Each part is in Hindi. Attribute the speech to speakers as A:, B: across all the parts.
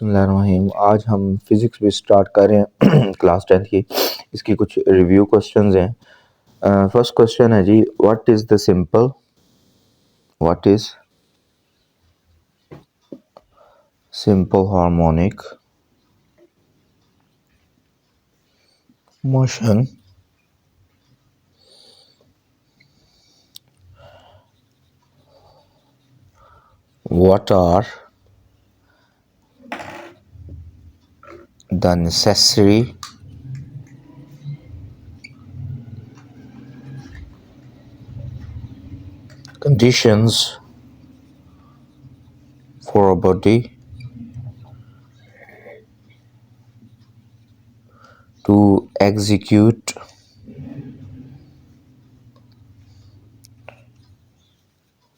A: बिस्मिल्लाहिर्रहमानिर्रहीम। आज हम फिज़िक्स भी स्टार्ट कर रहे हैं क्लास 10th की। इसकी कुछ रिव्यू क्वेश्चंस हैं। फर्स्ट क्वेश्चन है जी, what is simple harmonic motion what are the necessary conditions for a body to execute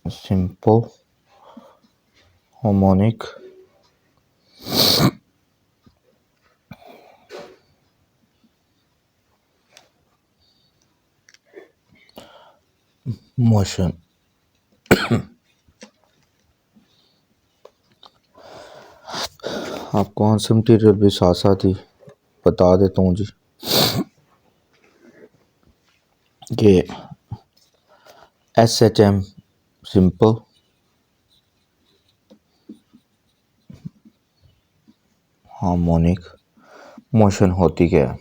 A: simple harmonic motion। आपको आंसर मटीरियल भी साथ साथ ही बता देता हूँ जी कि SHM सिंपल हार्मोनिक मोशन होती क्या है।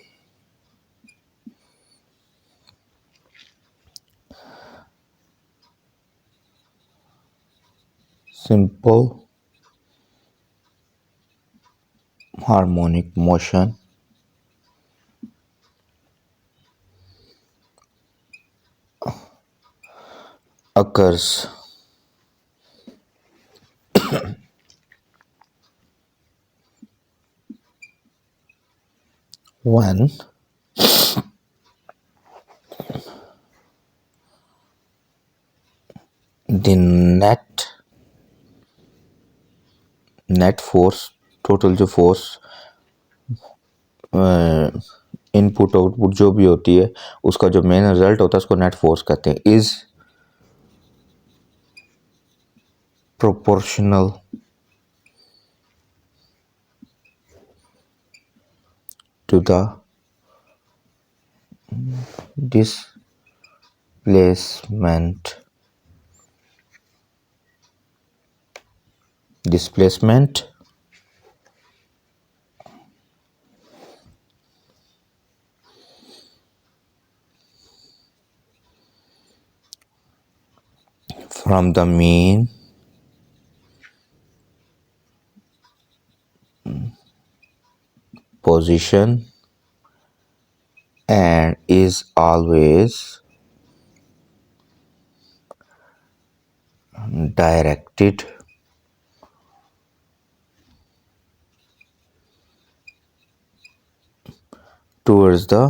A: Simple harmonic motion occurs when the net force, total जो फोर्स इनपुट आउटपुट जो भी होती है उसका जो मेन रिजल्ट होता है उसको नेट फोर्स कहते हैं, is proportional to the displacement from the mean position and is always directed towards the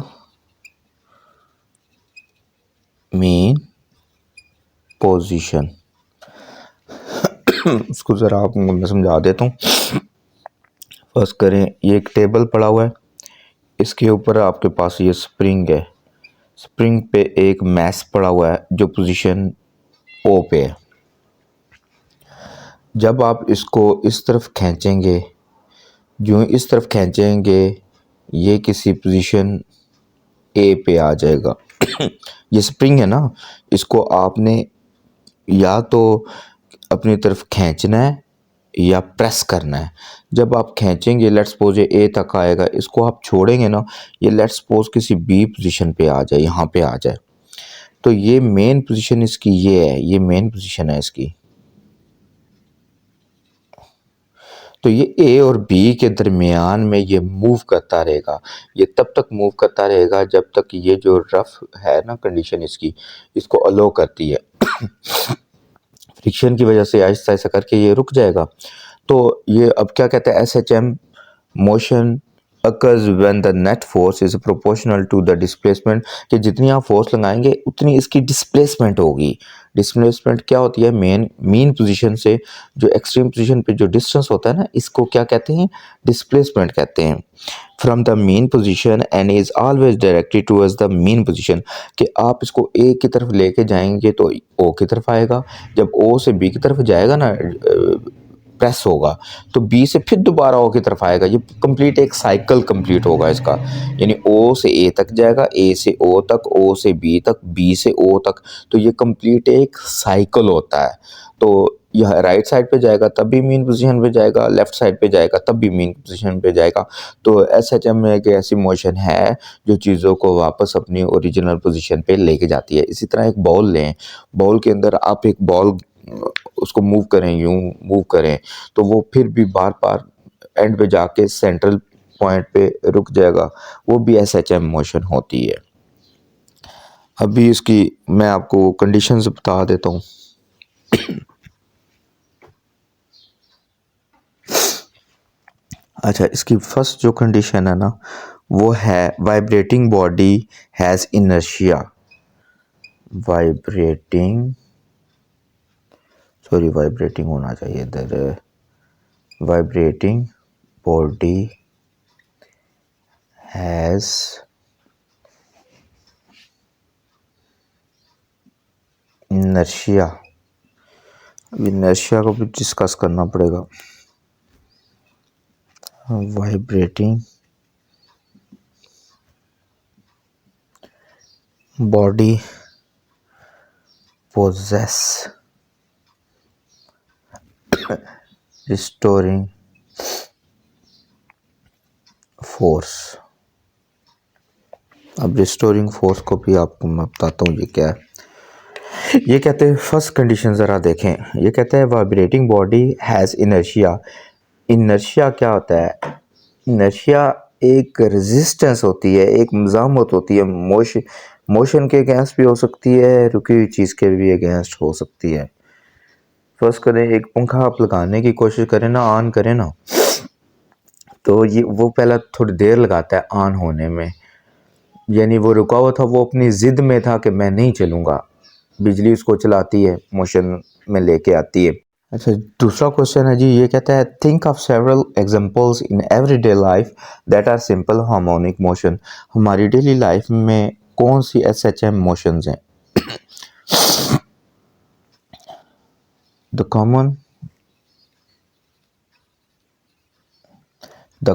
A: mean position। उसको ज़रा आपको मैं समझा देता हूँ। फर्स्ट करें, ये एक टेबल पड़ा हुआ है, इसके ऊपर आपके पास ये स्प्रिंग है, स्प्रिंग पे एक मैस पड़ा हुआ है जो पोजीशन ओ पे है। जब आप इसको इस तरफ खींचेंगे, जो इस तरफ खींचेंगे ये किसी पोजीशन ए पे आ जाएगा। ये स्प्रिंग है ना, इसको आपने या तो अपनी तरफ खींचना है या प्रेस करना है। जब आप खींचेंगे, लेट्स सपोज ये ए तक आएगा, इसको आप छोड़ेंगे ना, ये लेट्स सपोज किसी बी पोजीशन पे आ जाए, यहाँ पे आ जाए, तो ये मेन पोजीशन इसकी ये है, ये मेन पोजीशन है इसकी। तो ये ए और बी के दरमियान में ये मूव करता रहेगा। ये तब तक मूव करता रहेगा जब तक ये जो रफ है ना कंडीशन इसकी, इसको अलो करती है। फ्रिक्शन की वजह से आहिस्ता आहिस्ता करके ये रुक जाएगा। तो ये अब क्या कहते हैं, SHM motion occurs when the net force is proportional to the displacement, कि जितनी आप फोर्स लगाएंगे उतनी इसकी डिस्प्लेसमेंट होगी। डिस्प्लेसमेंट क्या होती है, मीन पोजीशन से जो एक्सट्रीम पोजीशन पे जो डिस्टेंस होता है ना, इसको क्या कहते हैं, डिस्प्लेसमेंट कहते हैं। From the mean position and is always directed towards the mean position, कि आप इसको ए की तरफ लेके जाएंगे तो ओ की तरफ आएगा, जब ओ से बी की तरफ जाएगा ना प्रेस होगा तो बी से फिर दोबारा ओ की तरफ आएगा। ये कंप्लीट एक साइकिल कंप्लीट होगा इसका, यानी ओ से ए तक जाएगा, ए से ओ तक, ओ से बी तक, बी से ओ तक। तो ये कंप्लीट एक साइकिल होता है। तो यह राइट साइड पे जाएगा तब भी मीन पोजीशन पे जाएगा, लेफ्ट साइड पे जाएगा तब भी मीन पोजीशन पे जाएगा। तो एसएचएम में एक ऐसी मोशन है जो चीज़ों को वापस अपनी ओरिजिनल पोजीशन पे लेके जाती है। इसी तरह एक बॉल लें, बॉल के अंदर आप एक बॉल उसको मूव करें, यूं मूव करें, तो वो फिर भी बार बार एंड पे जाके सेंट्रल पॉइंट पे रुक जाएगा। वो भी एसएचएम मोशन होती है। अभी इसकी मैं आपको कंडीशंस बता देता हूँ। अच्छा, इसकी फर्स्ट जो कंडीशन है ना वो है vibrating body has inertia. Vibrating होना चाहिए इधर, vibrating body has inertia. Inertia को भी डिस्कस करना पड़ेगा। Vibrating body possess restoring force। अब रिस्टोरिंग फोर्स को भी आपको मैं बताता हूँ ये क्या है। ये कहते हैं फर्स्ट कंडीशन ज़रा देखें, ये कहते हैं vibrating body has inertia. Inertia क्या होता है? इनर्शिया एक रेजिस्टेंस होती है, एक मज़ामत होती है। मोशन के अगेंस्ट भी हो सकती है, रुकी हुई चीज़ के भी अगेंस्ट हो सकती है। फर्स्ट करें, एक पंखा आप लगाने की कोशिश करें ना, ऑन करें ना, तो ये वो पहला थोड़ी देर लगाता है ऑन होने में, यानी वो रुका हुआ था, वो अपनी ज़िद में था कि मैं नहीं चलूँगा। बिजली उसको चलाती है, मोशन में लेके आती है। अच्छा, दूसरा क्वेश्चन है जी, ये कहता है think of several examples in everyday life that are simple harmonic motion. हमारी डेली लाइफ में कौन सी एसएचएम मोशंस हैं? The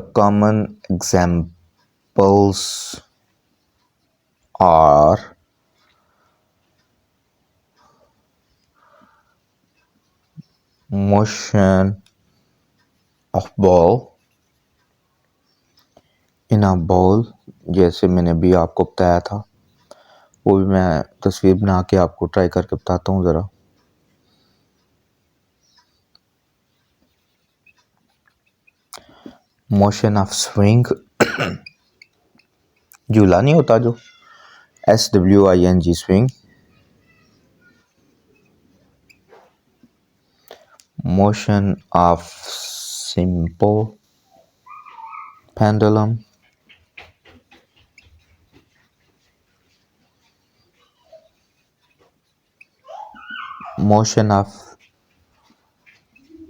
A: common examples are motion of ball in a ball, जैसे मैंने भी आपको बताया था, वो भी मैं तस्वीर बना के आपको ट्राई करके बताता हूँ ज़रा। मोशन ऑफ स्विंग, झूला नहीं होता जो, SWING swing. Motion of simple pendulum, motion of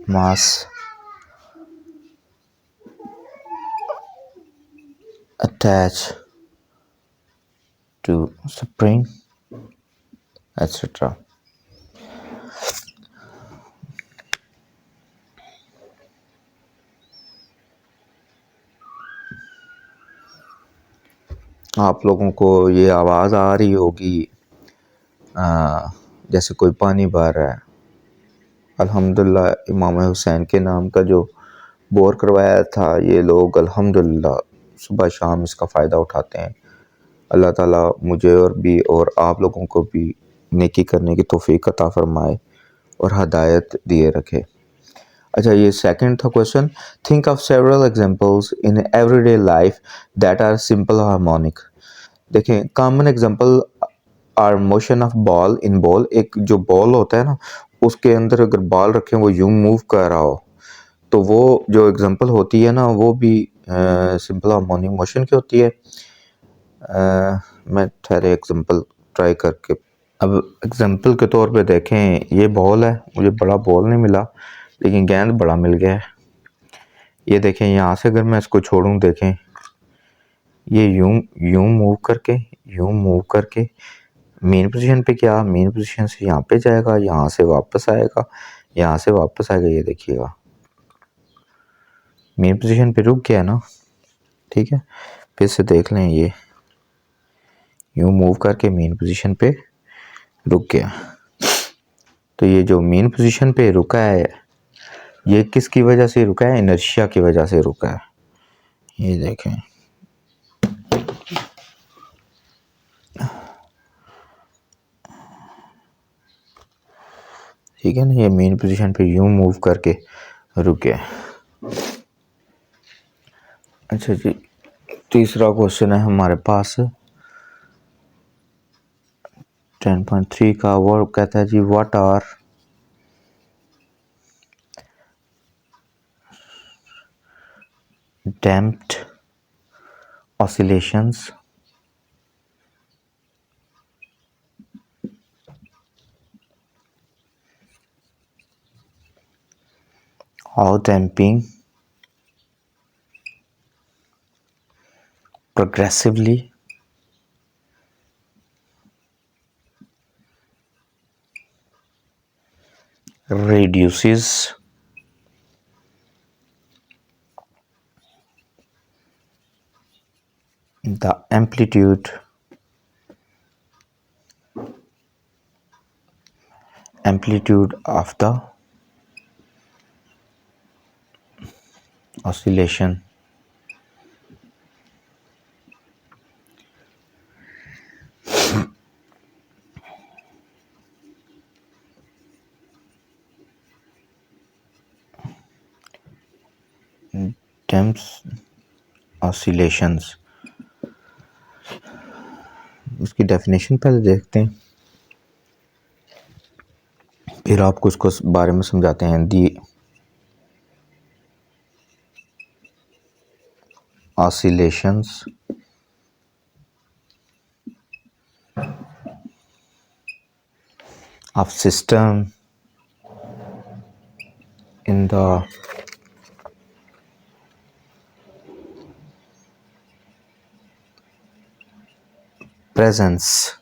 A: mass attached to spring, etc. आप लोगों को ये आवाज़ आ रही होगी जैसे कोई पानी बह रहा है। अल्हम्दुलिल्लाह इमाम हुसैन के नाम का जो बोर करवाया था, ये लोग अल्हम्दुलिल्लाह सुबह शाम इसका फ़ायदा उठाते हैं। अल्लाह ताला मुझे और आप लोगों को भी नेकी करने की तौफीक अता फरमाए और हदायत दिए रखे। अच्छा, ये सेकंड था question, think of several examples in everyday life that are simple harmonic. देखें, common example are motion of ball in ball. एक जो बॉल होता है ना, उसके अंदर अगर बॉल रखें वो यूं मूव कर रहा हो, तो वो जो एग्जांपल होती है ना वो भी सिंपल हार्मोनिक मोशन की होती है। मैं ठहरे एग्जांपल ट्राई करके, अब एग्जांपल के तौर पे देखें, ये बॉल है, मुझे बड़ा बॉल नहीं मिला लेकिन गेंद बड़ा मिल गया है। ये देखें, यहाँ से अगर मैं इसको छोड़ूं, देखें ये यूं मूव करके मेन पोजीशन पे गया, मेन पोजीशन से यहाँ पे जाएगा, यहाँ से वापस आएगा, यहाँ से वापस आएगा। ये देखिएगा, मेन पोजीशन पे रुक गया ना, ठीक है। फिर से देख लें, ये यूँ मूव करके मेन पोजीशन पे रुक गया। तो ये जो मेन पोजीशन पे रुका है, ये किसकी वजह से रुका है? इनर्शिया की वजह से रुका है। ये देखें, ठीक है ना, ये मेन पोजीशन पे यूं मूव करके रुक गया। अच्छा जी, तीसरा क्वेश्चन है हमारे पास 10.3 का। वो कहता है जी, what are damped oscillations how damping progressively reduces the amplitude of the oscillation damps oscillations। इसकी डेफिनेशन पहले देखते हैं, फिर आपको उसको बारे में समझाते हैं। दी oscillations of system in the presence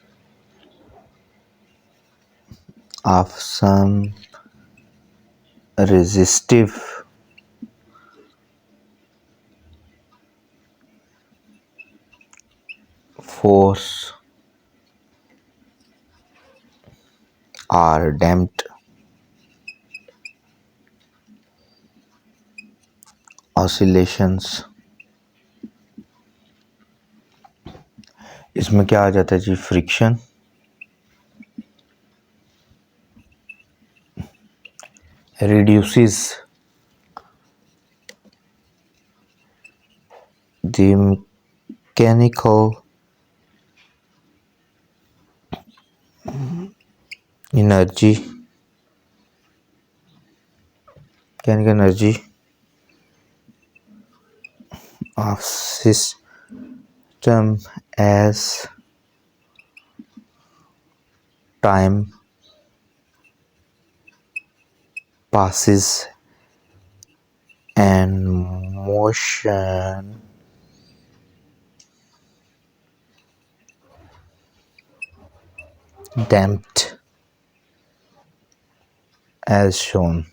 A: of some resistive force are damped oscillations। इसमें क्या आ जाता है जी? Friction, reduces the mechanical energy of system as time passes and motion damped as shown।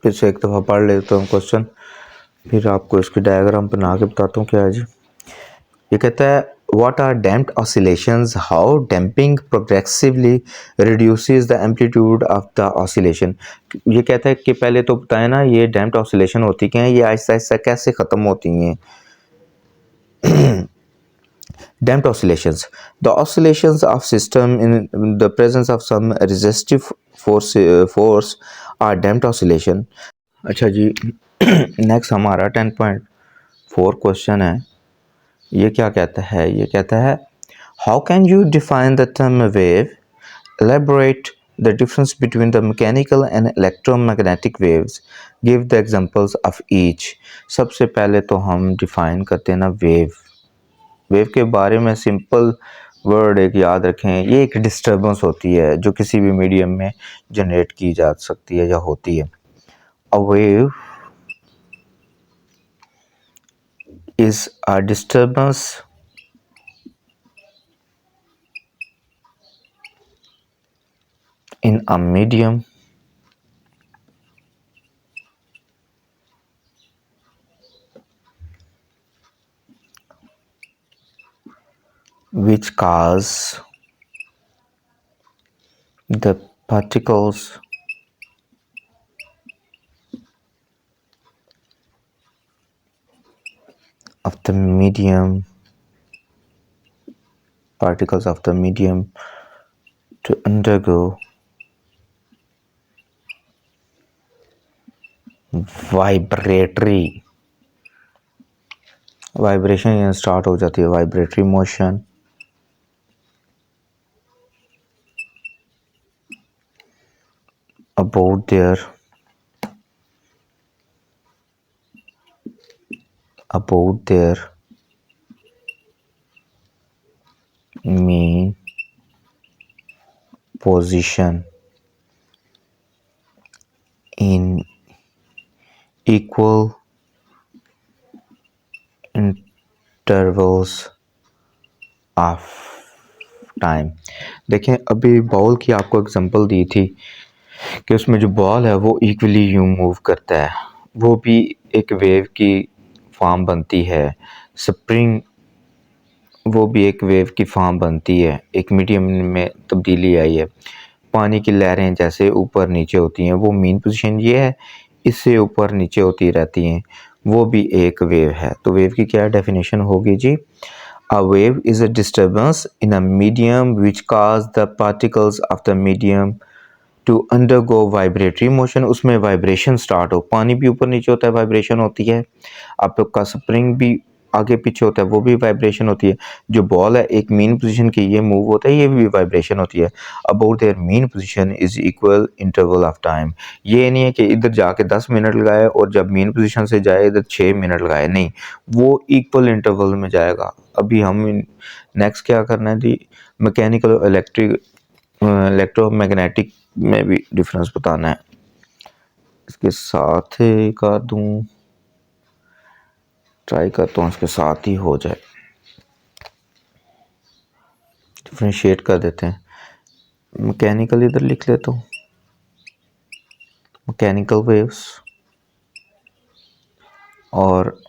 A: फिर से एक दफ़ा पढ़ लेता हूँ क्वेश्चन, फिर आपको इसकी डायग्राम बना के बताता हूँ क्या है जी। ये कहता है, what are damped oscillations, how damping progressively reduces the amplitude of the oscillation। ये कहता है कि पहले तो बताए ना, ये damped oscillation होती क्या है, ये आहिस्ता आहिस्ता कैसे ख़त्म होती हैं। damped oscillations, the oscillations of system in the presence of some resistive force are damped oscillation। अच्छा जी, नेक्स्ट हमारा 10.4 क्वेश्चन है। ये क्या कहता है? ये कहता है, how can you define the term wave, elaborate the difference between the mechanical and electromagnetic waves, give the examples of each. सबसे पहले तो हम डिफाइन करते हैं ना वेव के बारे में। सिंपल वर्ड एक याद रखें, ये एक डिस्टर्बेंस होती है जो किसी भी मीडियम में जनरेट की जा सकती है या होती है। A wave is a disturbance in a medium which cause the particles of the medium to undergo vibration start हो जाती है, vibratory motion about their mean position in equal intervals of time. देखें, अभी बॉल की आपको एग्जांपल दी थी कि उसमें जो बॉल है वो इक्वली यूं मूव करता है, वो भी एक वेव की फॉर्म बनती है। स्प्रिंग वो भी एक वेव की फॉर्म बनती है, एक मीडियम में तब्दीली आई है। पानी की लहरें जैसे ऊपर नीचे होती हैं, वो मीन पोजीशन ये है, इससे ऊपर नीचे होती रहती हैं, वो भी एक वेव है। तो वेव की क्या डेफिनेशन होगी जी? A wave is a disturbance in a medium which cause the particles of the medium to undergo vibratory motion। उसमें वाइब्रेशन स्टार्ट हो, पानी भी ऊपर नीचे होता है, वाइब्रेशन होती है। आपका स्प्रिंग भी आगे पीछे होता है, वो भी वाइब्रेशन होती है। जो बॉल है एक मीन पोजीशन की ये मूव होता है, ये भी वाइब्रेशन होती है। About their mean position is equal interval of time. ये नहीं है कि इधर जाके 10 मिनट लगाए और जब मीन पोजीशन से जाए इधर 6 मिनट लगाए, नहीं, वो इक्वल इंटरवल में जाएगा। अभी हम नेक्स्ट क्या करना है जी? मैकेनिकल इलेक्ट्रोमैग्नेटिक में भी डिफरेंस बताना है। इसके साथ ही कर दूं, ट्राई करता हूँ इसके साथ ही हो जाए। डिफ्रेंशिएट कर देते हैं। मैकेनिकल इधर लिख लेता हूँ, मैकेनिकल वेव्स और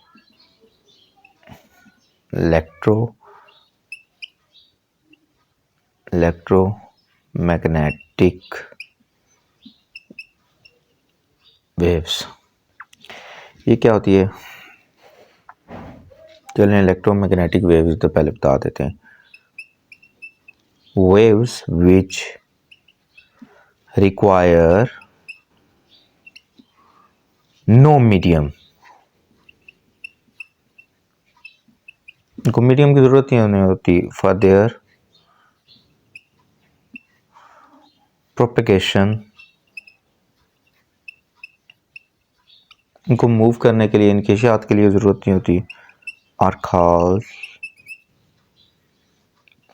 A: इलेक्ट्रोमैग्नेटिक वेव्स। ये क्या होती है? चलिए इलेक्ट्रोमैग्नेटिक वेव्स तो पहले बता देते हैं। Waves which require no medium, इनको मीडियम की जरूरत ही नहीं होती फॉर देयर प्रोपेगेशन, इनको मूव करने के लिए, इनके इशात के लिए ज़रूरत नहीं होती। Are called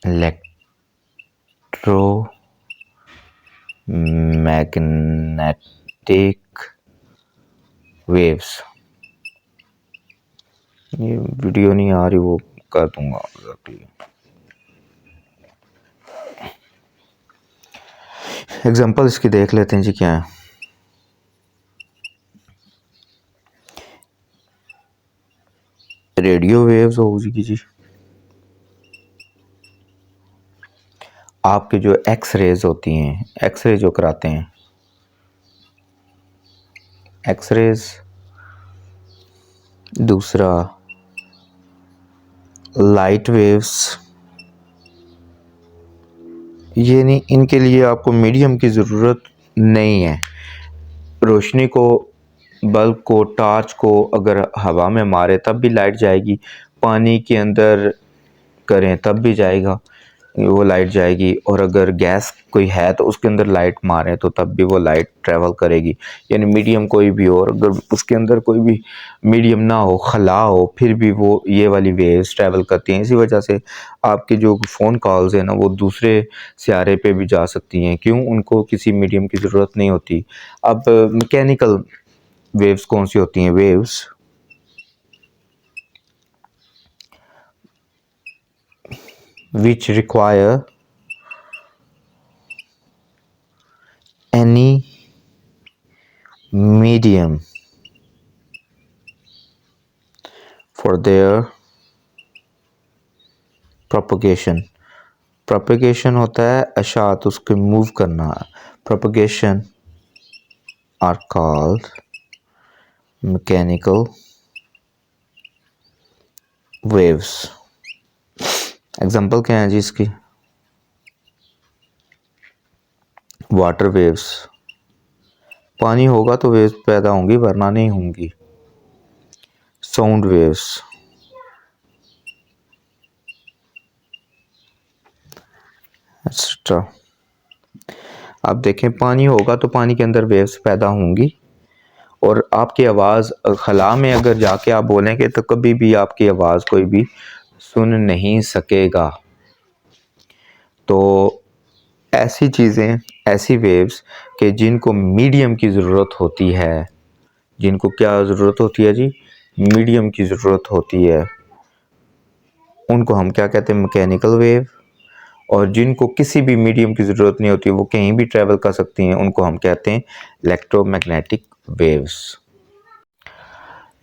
A: electromagnetic waves. ये वीडियो नहीं आ रही, वो कर दूंगा। एग्जांपल इसकी देख लेते हैं जी, क्या है। रेडियो वेव्स होगी जी, आपके जो एक्स रेज होती हैं, एक्सरे जो कराते हैं, एक्स रेज। दूसरा लाइट वेव्स, ये नहीं, इनके लिए आपको मीडियम की ज़रूरत नहीं है। रोशनी को, बल्ब को, टार्च को अगर हवा में मारे तब भी लाइट जाएगी, पानी के अंदर करें तब भी जाएगा, वो लाइट जाएगी। और अगर गैस कोई है तो उसके अंदर लाइट मारें तो तब भी वो लाइट ट्रैवल करेगी। यानी मीडियम कोई भी हो, अगर उसके अंदर कोई भी मीडियम ना हो, खला हो, फिर भी वो ये वाली वेव्स ट्रैवल करती हैं। इसी वजह से आपकी जो फ़ोन कॉल्स हैं ना, वो दूसरे सियारे पे भी जा सकती हैं। क्यों? उनको किसी मीडियम की ज़रूरत नहीं होती। अब मैकेनिकल वेव्स कौन सी होती हैं? Waves which require any medium for their propagation. Propagation होता है अशात उसके मूव करना. Propagation are called mechanical waves. Example क्या है जी इसकी? Water waves. पानी होगा तो वेव्स पैदा होंगी वरना नहीं होंगी. Sound waves. एक्सेट्रा. आप देखें पानी होगा तो पानी के अंदर वेव्स पैदा होंगी और आपकी आवाज़ खला में अगर जाके आप बोलेंगे तो कभी भी आपकी आवाज़ कोई भी सुन नहीं सकेगा. तो ऐसी चीज़ें, ऐसी वेव्स कि जिनको मीडियम की ज़रूरत होती है. जिनको क्या ज़रूरत होती है जी? मीडियम की ज़रूरत होती है. उनको हम क्या कहते हैं? Mechanical wave. और जिनको किसी भी मीडियम की ज़रूरत नहीं होती, वो कहीं भी ट्रैवल कर सकती हैं, उनको हम कहते हैं इलेक्ट्रोमैग्नेटिक वेव्स.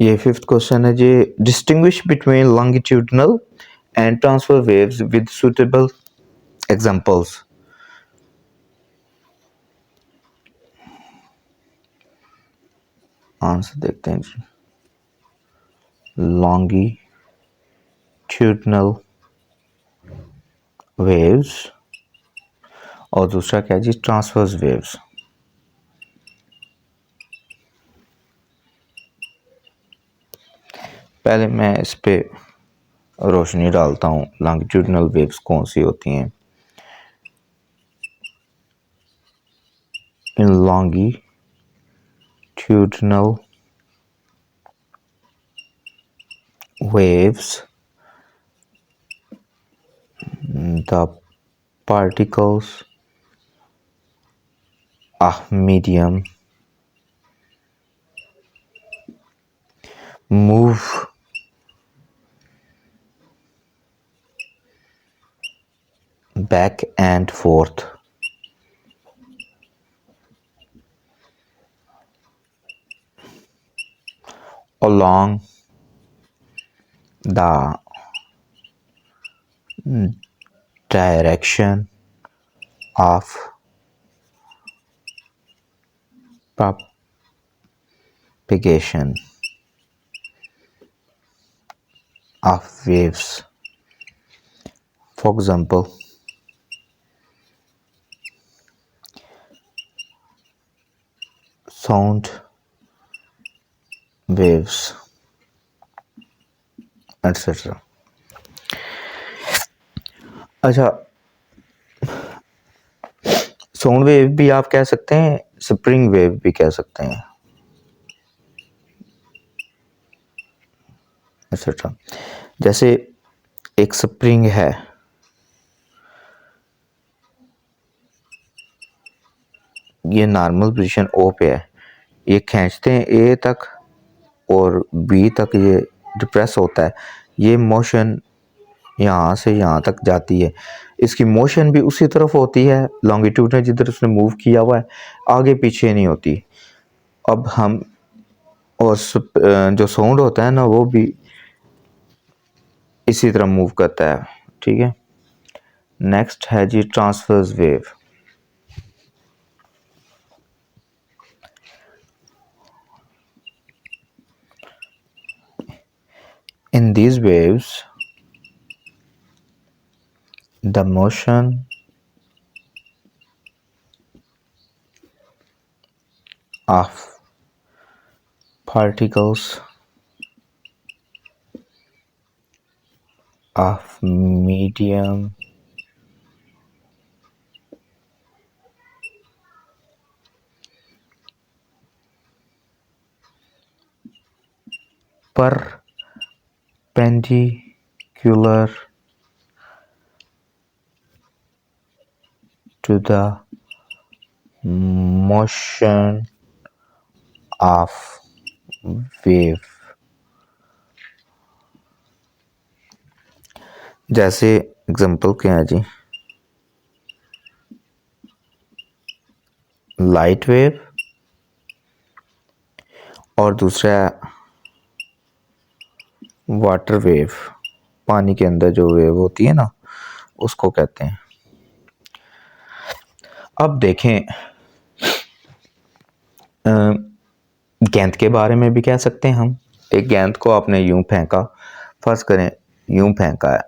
A: ये फिफ्थ क्वेश्चन है जी. Distinguish between longitudinal and transfer waves with suitable examples. Answer देखते हैं जी. लॉन्गिट्यूडनल वेव्स और दूसरा क्या है जी? Transverse waves. पहले मैं इस पे रोशनी डालता हूँ. लॉन्गिट्यूडनल वेव्स कौन सी होती हैं? इन longitudinal waves, the particles of medium move back and forth along the direction of propagation of waves. For example, sound waves, etc. अच्छा, साउंड वेव भी आप कह सकते हैं, स्प्रिंग वेव भी कह सकते हैं, एक्सेट्रा. जैसे एक स्प्रिंग है, ये नॉर्मल पोजीशन ओ पे है, ये खींचते हैं ए तक और बी तक, ये डिप्रेस होता है. ये मोशन यहाँ से यहाँ तक जाती है. इसकी मोशन भी उसी तरफ होती है लॉन्गिट्यूड में जिधर उसने मूव किया हुआ है, आगे पीछे नहीं होती. अब हम और जो साउंड होता है ना वो भी इसी तरह मूव करता है. ठीक है. नेक्स्ट है जी transverse wave. In these waves, the motion of particles of medium perpendicular to the motion of wave. जैसे एग्जांपल क्या है जी? लाइट वेव और दूसरा वाटर वेव, पानी के अंदर जो वेव होती है ना उसको कहते हैं। अब देखें गेंद के बारे में भी कह सकते हैं हम। एक गेंद को आपने यूं फेंका, फर्ज करें यूं फेंका है,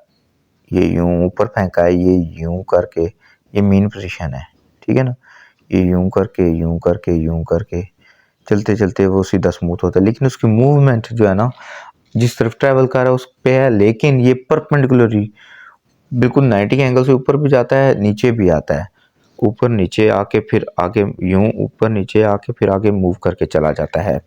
A: ये यूं ऊपर फेंका है, ये यूं करके, ये मीन पोजीशन है, ठीक है ना। ये यूं करके यूं करके यूं करके चलते चलते वो सीधा स्मूथ होता है, लेकिन उसकी मूवमेंट जो है ना जिस तरफ ट्रैवल कर रहा है उस पे है, लेकिन ये परपेंडिकुलरली बिल्कुल 90 के एंगल से ऊपर भी जाता है, नीचे भी आता है, ऊपर नीचे आके फिर आगे यूं ऊपर नीचे आके फिर आगे मूव करके चला जाता है।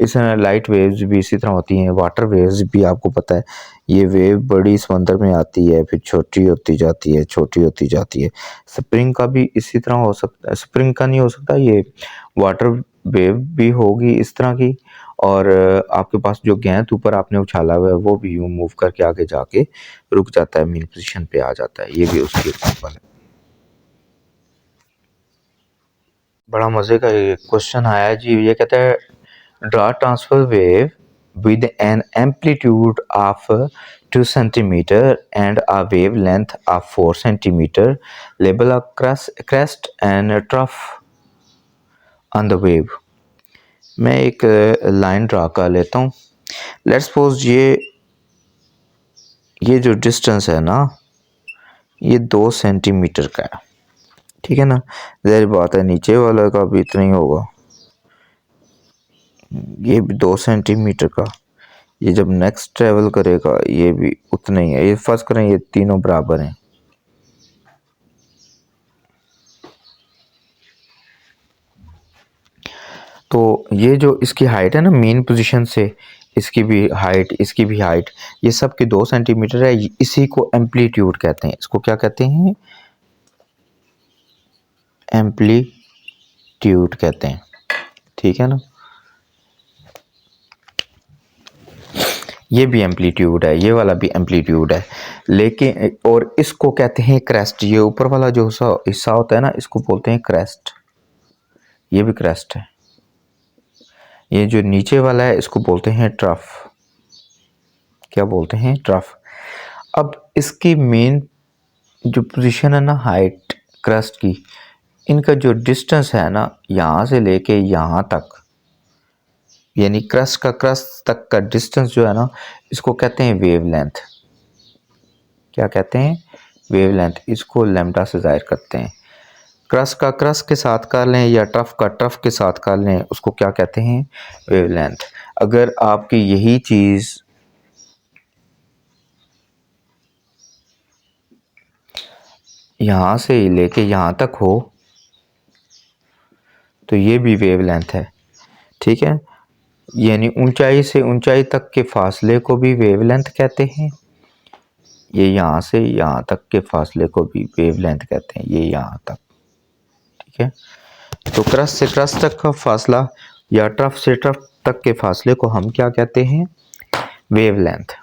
A: इस तरह लाइट वेव्स भी इसी तरह होती हैं। वाटर वेव्स भी आपको पता है, ये वेव बड़ी समंदर में आती है, फिर छोटी होती जाती है, छोटी होती जाती है। स्प्रिंग का भी इसी तरह हो सकता है, स्प्रिंग का नहीं हो सकता, ये वाटर वेव भी होगी इस तरह की। और आपके पास जो गेंद ऊपर आपने उछाला हुआ है वो भी यूं मूव करके आगे जाके रुक जाता है, मेन पोजीशन पे आ जाता है। ये भी उसकी एग्जांपल है। बड़ा मजे का ये क्वेश्चन आया है जी। ये कहता है draw transfer wave with an amplitude of 2 centimeter and a wavelength of 4 centimeter, label a crest and a trough on the wave। मैं एक लाइन ड्रा कर लेता हूँ। लेट्स सपोज ये जो डिस्टेंस है ना ये 2 सेंटीमीटर का है, ठीक है ना। ज़ाहिर बात है नीचे वाला का भी इतना ही होगा, ये भी 2 सेंटीमीटर का। ये जब नेक्स्ट ट्रेवल करेगा ये भी उतना ही है। ये फर्स्ट करें ये तीनों बराबर हैं, तो ये जो इसकी हाइट है ना मेन पोजीशन से, इसकी भी हाइट इसकी भी हाइट, ये सब के 2 सेंटीमीटर है। इसी को एम्पलीट्यूड कहते हैं। इसको क्या कहते हैं? एम्पलीट्यूड कहते हैं, ठीक है ना। ये भी एम्पलीट्यूड है, ये वाला भी एम्पलीट्यूड है, लेकिन और इसको कहते हैं क्रेस्ट। ये ऊपर वाला जो हिस्सा होता है ना इसको बोलते हैं क्रेस्ट, ये भी क्रेस्ट है। ये जो नीचे वाला है इसको बोलते हैं ट्रफ। क्या बोलते हैं? ट्रफ। अब इसकी मेन जो पोजीशन है ना हाइट क्रस्ट की, इनका जो डिस्टेंस है ना यहाँ से लेके यहाँ तक, यानी क्रस्ट का क्रस्ट तक का डिस्टेंस जो है ना इसको कहते हैं वेवलेंथ। क्या कहते हैं? वेवलेंथ। इसको लैम्डा से जाहिर करते हैं। क्रस्ट का क्रस्ट के साथ कर लें या ट्रफ का ट्रफ के साथ कर लें, उसको क्या कहते हैं? वेवलेंथ। अगर आपकी यही चीज़ यहाँ से लेके यहाँ तक हो तो ये भी वेवलेंथ है, ठीक है। यानी ऊंचाई से ऊंचाई तक के फासले को भी वेवलेंथ कहते हैं। ये यहाँ से यहाँ तक के फासले को भी वेवलेंथ कहते हैं, ये यहाँ तक, ठीक है। तो क्रस्ट से क्रस्ट तक का फासला या ट्रफ से ट्रफ तक के फासले को हम क्या कहते हैं? वेवलेंथ।